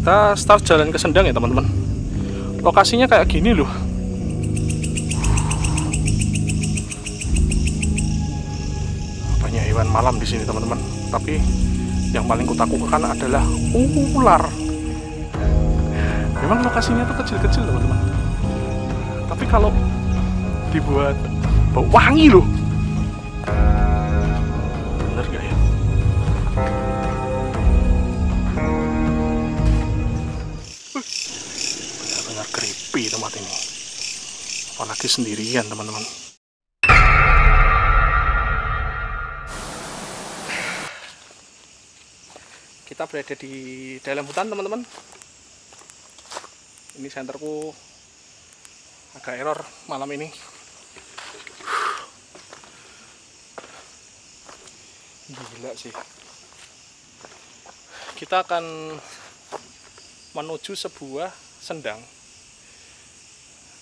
Kita start jalan ke Sendang ya teman-teman. Lokasinya kayak gini loh. Banyak hewan malam di sini teman-teman. Tapi yang paling kutakutkan adalah ular. Memang lokasinya tuh kecil-kecil teman-teman. Tapi kalau dibuat bau wangi loh. Bener gak ya? Benar-benar creepy tempat ini. Apalagi sendirian teman-teman. Kita berada di dalam hutan teman-teman. Ini senterku agak error malam ini. Gila sih. Kita akan menuju sebuah sendang.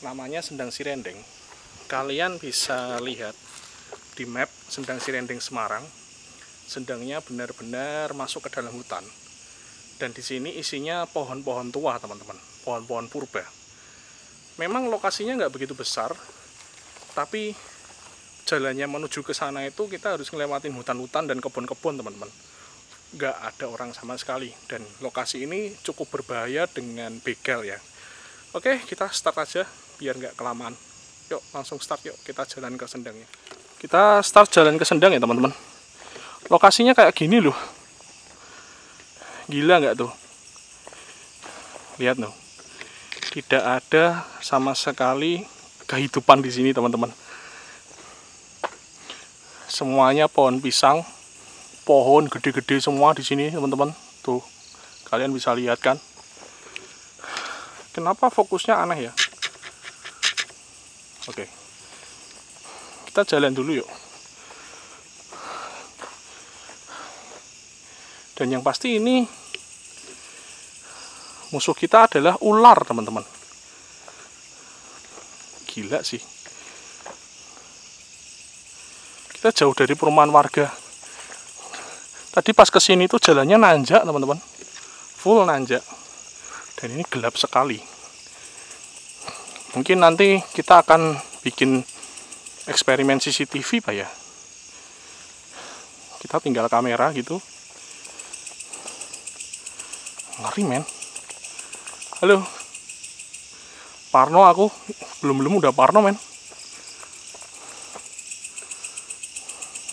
Namanya Sendang Cirendeng. Kalian bisa lihat di map Sendang Cirendeng Semarang. Sendangnya benar-benar masuk ke dalam hutan. Dan di sini isinya pohon-pohon tua teman-teman, pohon-pohon purba. Memang lokasinya nggak begitu besar, tapi jalannya menuju ke sana itu kita harus ngelewatin hutan-hutan dan kebun-kebun teman-teman. Nggak ada orang sama sekali, dan lokasi ini cukup berbahaya dengan begal ya. Oke, kita start aja biar nggak kelamaan. Yuk langsung start, yuk kita jalan ke Sendangnya. Kita start jalan ke Sendang ya teman-teman. Lokasinya kayak gini loh. Gila nggak tuh? Lihat loh. Tidak ada sama sekali kehidupan di sini teman-teman. Semuanya pohon pisang, pohon gede-gede semua di sini teman-teman. Tuh, kalian bisa lihat kan? Kenapa fokusnya aneh ya? Oke. Kita jalan dulu yuk. Dan yang pasti ini musuh kita adalah ular teman-teman. Gila sih. Kita jauh dari perumahan warga. Tadi pas kesini tuh jalannya nanjak teman-teman. Full nanjak. Dan ini gelap sekali. Mungkin nanti kita akan bikin eksperimen CCTV Pak ya. Kita tinggal kamera gitu. Ngeri men. Halo Parno, aku belum udah Parno men.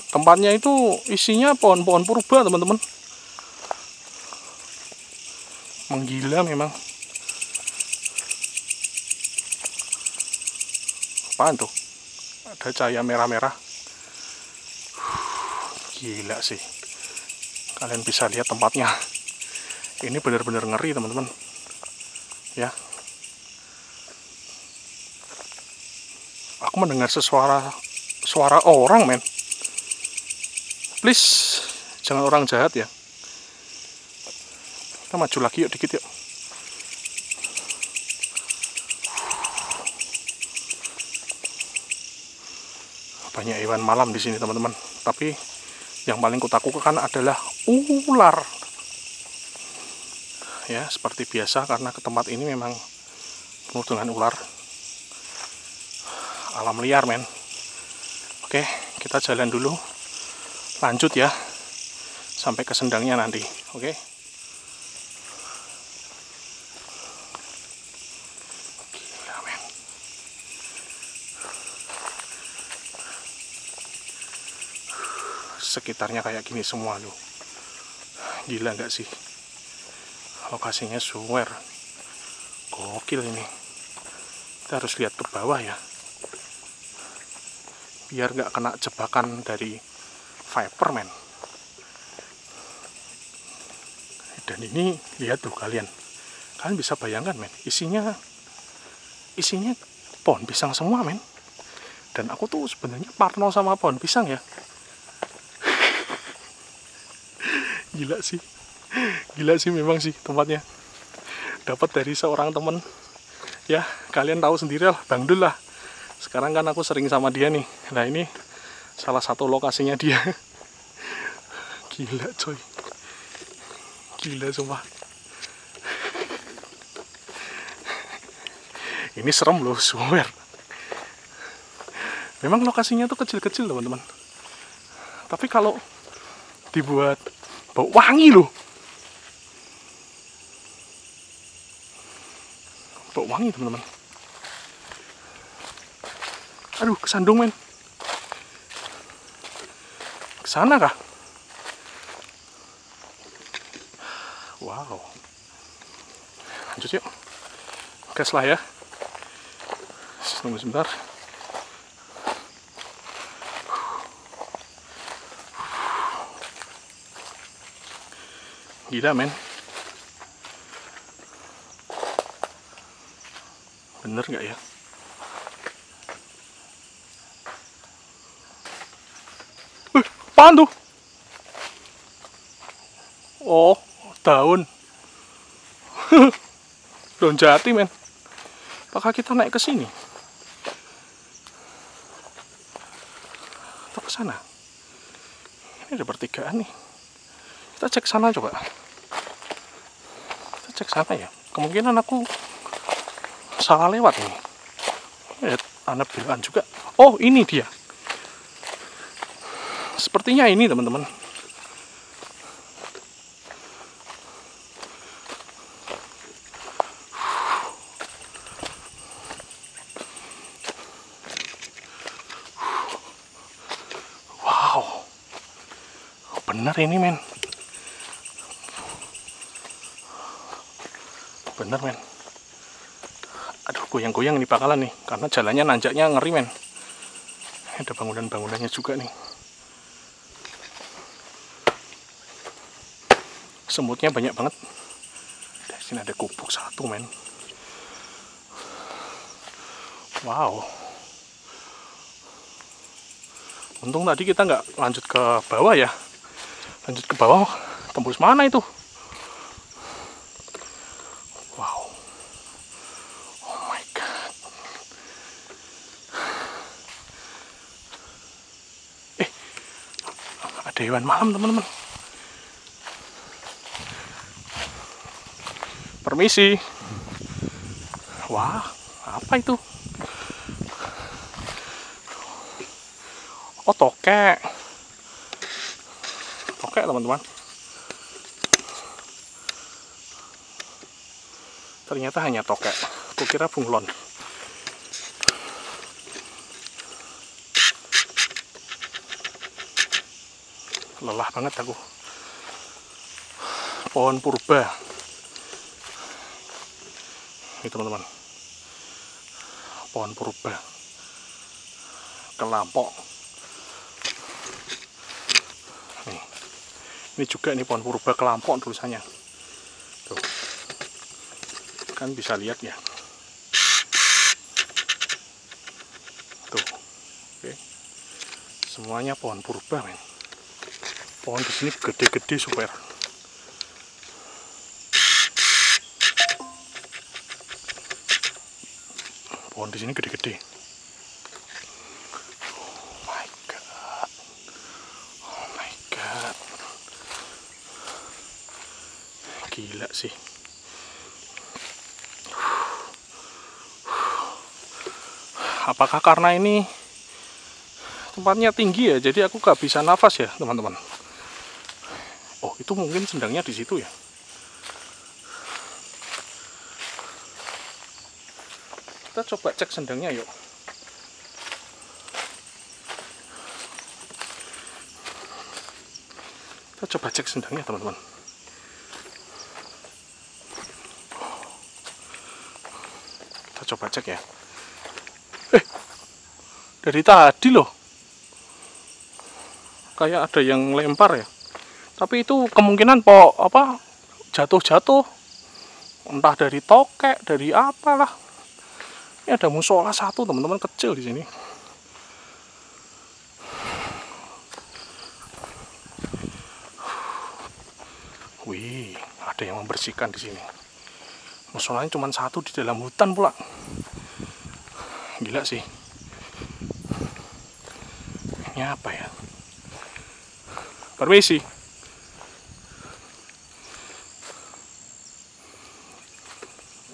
Tempatnya itu isinya pohon-pohon purba teman-teman. Menggila memang. Apaan tuh? Ada cahaya merah-merah. Gila sih. Kalian bisa lihat tempatnya. Ini benar-benar ngeri teman-teman. Ya. Aku mendengar suara orang men. Please, jangan orang jahat ya. Kita maju lagi yuk dikit yuk. Banyak hewan malam di sini teman-teman. Tapi yang paling kutakutkan adalah ular. Ya, seperti biasa karena ke tempat ini memang penuh dengan ular. Alam liar men. Oke, kita jalan dulu. Lanjut ya. Sampai ke Sendangnya nanti. Oke. Gila men. Sekitarnya kayak gini semua loh. Gila nggak sih? Lokasinya suwer. Gokil ini. Kita harus lihat ke bawah ya. Biar nggak kena jebakan dari Viper men. Dan ini lihat tuh kalian. Kalian bisa bayangkan men. Isinya pohon pisang semua men. Dan aku tuh sebenarnya parno sama pohon pisang ya. Gila sih. Gila sih memang sih tempatnya. Dapat dari seorang temen. Ya, kalian tahu sendiri lah, Bang Dul lah. Sekarang kan aku sering sama dia nih. Nah, ini salah satu lokasinya dia. Gila coy. Gila sumpah. Ini serem loh, swear. Memang lokasinya tuh kecil-kecil teman-teman. Tapi kalau dibuat bau wangi loh. Bau wangi teman-teman. Aduh, kesandung men. Kesana kah? Wow. Lanjut yuk. Gas lah ya. Tunggu sebentar. Gila men. Bener nggak ya? Apaan tuh? Oh, daun. Daun jati men. Apakah kita naik ke sini? Atau ke sana? Ini ada pertigaan nih. Kita cek sana coba. Kita cek sana ya. Kemungkinan aku salah lewat nih. Ada bilangan juga. Oh, ini dia. Sepertinya ini teman-teman. Wow. Bener ini men. Bener men. Aduh, goyang-goyang ini bakalan nih. Karena jalannya nanjaknya ngeri men. Ada bangunan-bangunannya juga nih. Semutnya banyak banget. Di sini ada gubuk satu men. Wow. Untung tadi kita nggak lanjut ke bawah ya. Lanjut ke bawah, tembus mana itu? Wow. Oh my god. Ada hewan malam teman-teman. Permisi. Wah, apa itu? Oh, tokek. Tokek teman-teman. Ternyata hanya tokek. Kukira bunglon. Lelah banget aku. Pohon purba. Ini teman-teman. Pohon purba. Kelampok. Ini juga nih pohon purba kelampok tulisannya. Tuh. Kan bisa lihat ya. Tuh. Oke. Semuanya pohon purba, men. Pohon di sini gede-gede super. Pohon di sini gede-gede. Gila sih. Apakah karena ini tempatnya tinggi ya, jadi aku gak bisa nafas ya teman-teman. Oh, itu mungkin sendangnya di situ ya. Kita coba cek sendangnya yuk. Kita coba cek sendangnya teman-teman. Coba cek ya. Dari tadi loh kayak ada yang lempar ya, tapi itu kemungkinan jatuh-jatuh, entah dari tokek, dari apalah. Ini ada musola satu teman-teman, kecil di sini. Wih, ada yang membersihkan di sini. Musolanya cuma satu di dalam hutan pula. Gila sih. Ini apa ya? Permisi.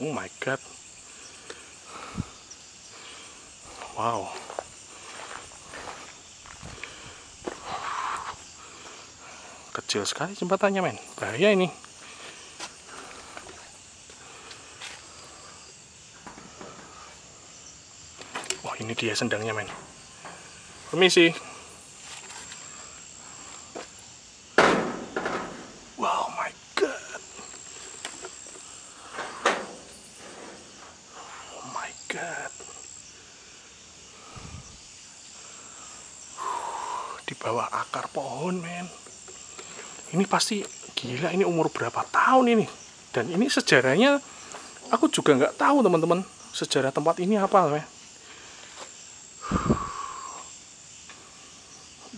Oh my god. Wow. Kecil sekali jembatannya, men. Bahaya ini. Wah, ini dia sendangnya, men. Permisi. Wow, my God. Oh my God. Di bawah akar pohon, men. Ini pasti gila, ini umur berapa tahun ini. Dan ini sejarahnya aku juga nggak tahu, teman-teman. Sejarah tempat ini apa, men.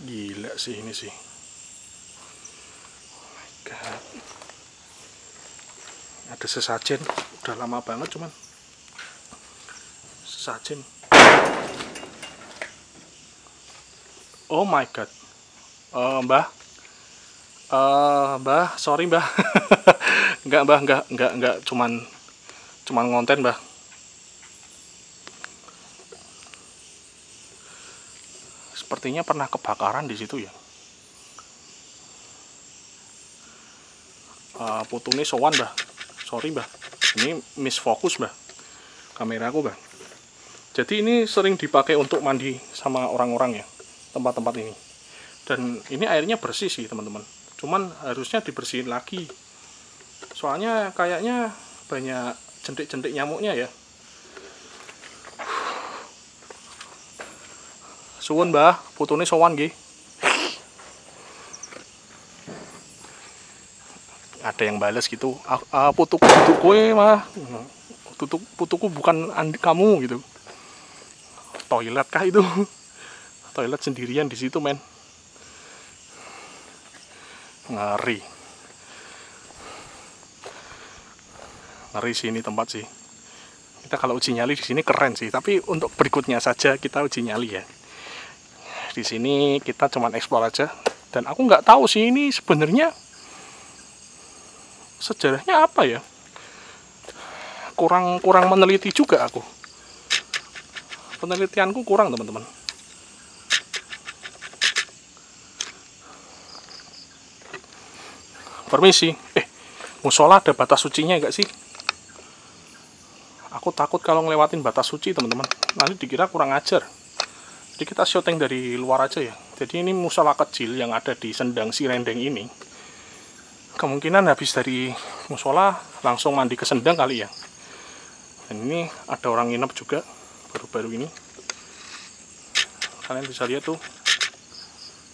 Gila sih ini sih. Oh my God. Ada sesajen, udah lama banget cuman sesajen. Oh my God. Mbah. Mbah, sorry Mbah. Enggak Mbah, enggak, cuman ngonten Mbah. Sepertinya pernah kebakaran di situ ya. Putune sowan Mbah. Sorry Mbah. Ini misfokus Mbah. Kameraku Mbah. Jadi ini sering dipakai untuk mandi sama orang-orang ya, tempat-tempat ini. Dan ini airnya bersih sih teman-teman. Cuman harusnya dibersihin lagi. Soalnya kayaknya banyak jentik-jentik nyamuknya ya. Suwun Mbah, putune sowan nggih. Ada yang bales gitu. Putuku kowe mah. Putuku bukan kamu gitu. Toilet kah itu? Toilet sendirian di situ, men. Ngeri. Ngeri sih ini tempat sih. Kita kalau uji nyali di sini keren sih, tapi untuk berikutnya saja kita uji nyali ya. Di sini kita cuman eksplor aja, dan aku nggak tahu sih ini sebenarnya sejarahnya apa ya. Kurang meneliti juga aku. Penelitianku kurang, teman-teman. Permisi. Musola ada batas sucinya nggak sih? Aku takut kalau ngelewatin batas suci, teman-teman. Nanti dikira kurang ajar. Jadi kita syuting dari luar aja ya. Jadi ini musola kecil yang ada di Sendang Cirendeng ini. Kemungkinan habis dari musola langsung mandi ke Sendang kali ya. Dan ini ada orang nginep juga baru-baru ini. Kalian bisa lihat tuh.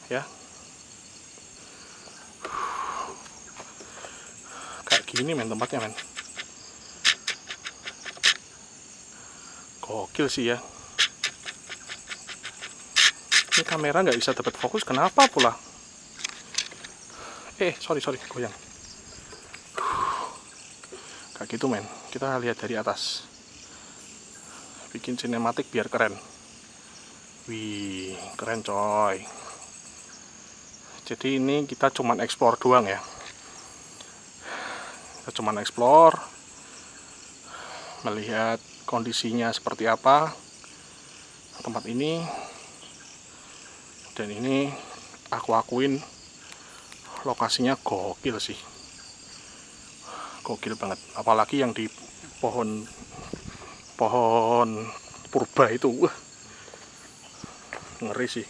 Ya. Gini men tempatnya, men. Gokil sih ya. Ini kamera nggak bisa dapat fokus, kenapa pula? Sorry, goyang. Kayak gitu men. Kita lihat dari atas. Bikin sinematik biar keren. Wih, keren coy. Jadi ini kita cuman explore doang ya. Kita cuman explore, melihat kondisinya seperti apa tempat ini. Dan ini aku akuin lokasinya gokil sih, gokil banget. Apalagi yang di pohon purba itu, ngeri sih.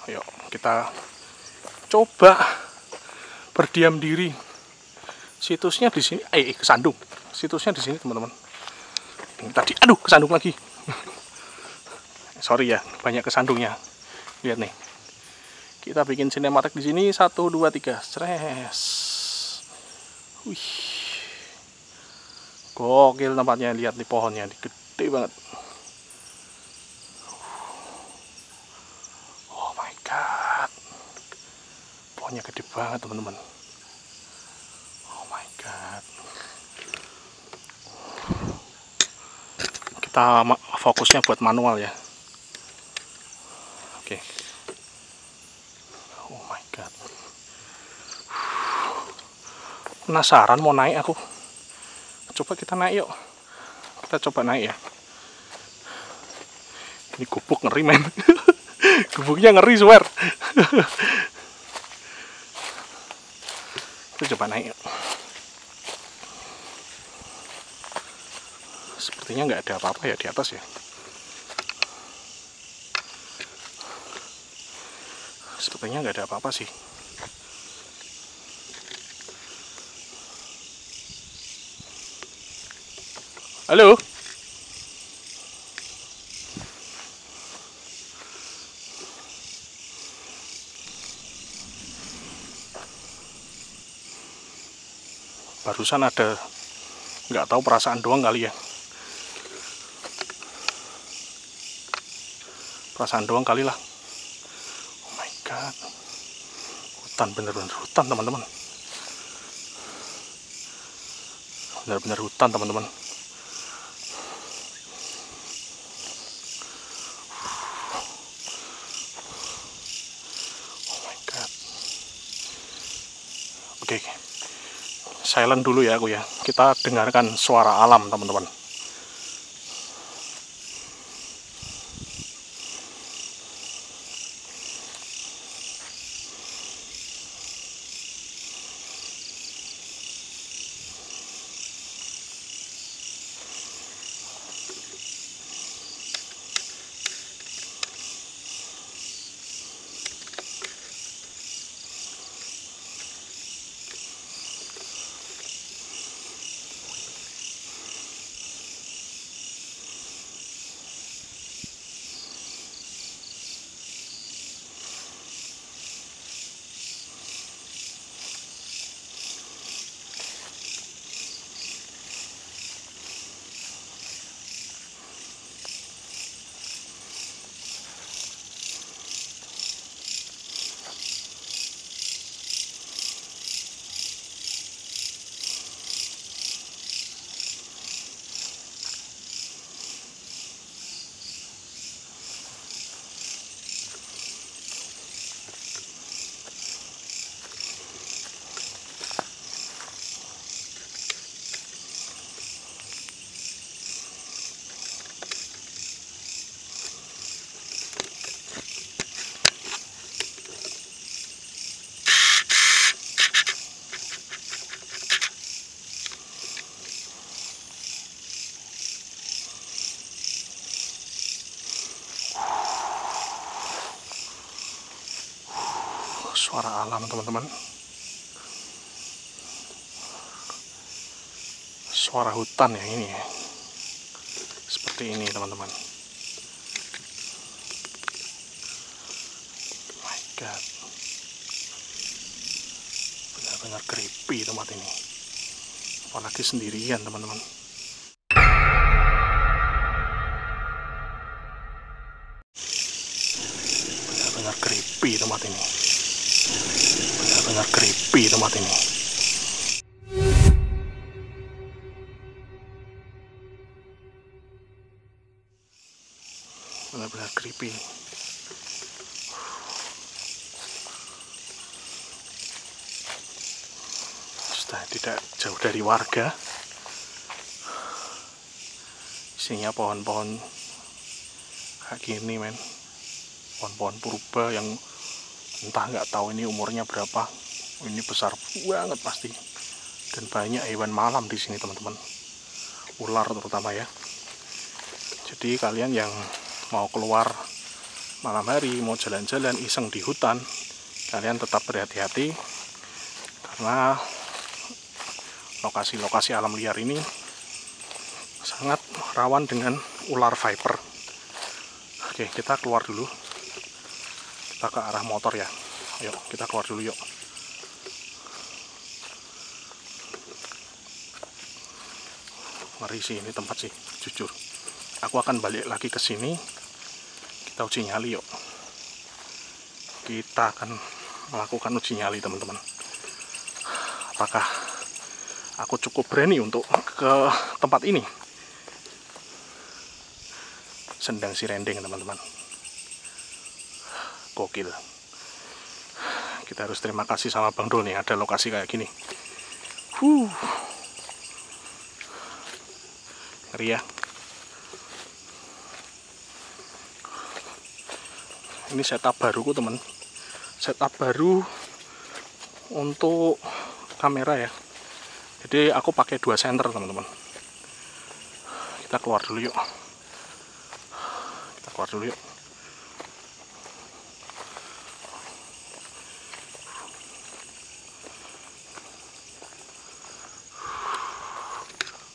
Ayo kita coba berdiam diri. Situsnya di sini, kesandung. Situsnya di sini teman-teman. Ini tadi, aduh kesandung lagi. Sorry ya, banyak kesandungnya. Lihat nih. Kita bikin sinematik di sini 1 2 3. Stres. Wih. Gokil tempatnya, lihat nih pohonnya, gede banget. Oh my god. Pohonnya gede banget, teman-teman. Oh my god. Kita fokusnya buat manual ya. Oke. Oh my god. Penasaran mau naik aku. Coba kita naik yuk. Kita coba naik ya. Ini gubuk ngeri men. Gubuknya ngeri swear. Kita coba naik yuk. Sepertinya nggak ada apa-apa ya di atas ya. Sepertinya nggak ada apa-apa sih. Halo? Barusan ada, nggak tahu perasaan doang kali ya. Perasaan doang kali lah. Oh my god. Hutan, bener-bener hutan teman-teman. Bener-bener hutan teman-teman. Oh my god. Oke. Silent dulu ya aku ya. Kita dengarkan suara alam teman-teman. Suara alam teman-teman. Suara hutan ya ini ya. Seperti ini teman-teman. Oh my god. Benar-benar creepy tempat ini. Apalagi sendirian teman-teman. Benar-benar creepy tempat ini. Benar-benar creepy tempat ini. Benar-benar creepy. Sudah tidak jauh dari warga. Isinya pohon-pohon kayak gini men. Pohon-pohon purba yang entah nggak tahu ini umurnya berapa. Ini besar banget pasti. Dan banyak hewan malam di sini teman-teman. Ular terutama ya. Jadi kalian yang mau keluar malam hari, mau jalan-jalan iseng di hutan, kalian tetap berhati-hati karena lokasi-lokasi alam liar ini sangat rawan dengan ular viper. Oke, kita keluar dulu. Kita ke arah motor ya. Ayo, kita keluar dulu yuk. Ngeri sih ini tempat sih, jujur. Aku akan balik lagi ke sini. Kita uji nyali yuk. Kita akan melakukan uji nyali teman-teman. Apakah aku cukup berani untuk ke tempat ini? Sendang Cirending teman-teman. Gokil. Kita harus terima kasih sama Bang Dul nih, ada lokasi kayak gini. Ngeri ya. Ini setup baruku teman, setup baru untuk kamera ya. Jadi aku pakai 2 senter teman-teman. Kita keluar dulu yuk. Kita keluar dulu yuk.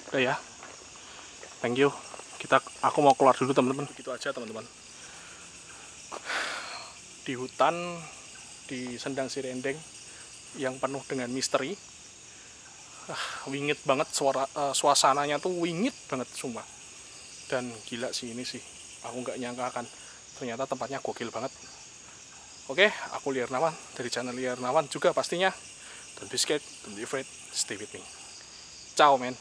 Udah ya. Thank you. Aku mau keluar dulu teman-teman. Begitu aja teman-teman. Di hutan di Sendang Cirendeng yang penuh dengan misteri. Wingit banget suasananya tuh wingit banget sumpah. Dan gila sih ini sih. Aku nggak nyangka akan ternyata tempatnya gokil banget. Oke, aku Lia Ernawan dari channel Lia Ernawan juga pastinya. Don't be scared, don't be afraid, stay with me. Ciao men.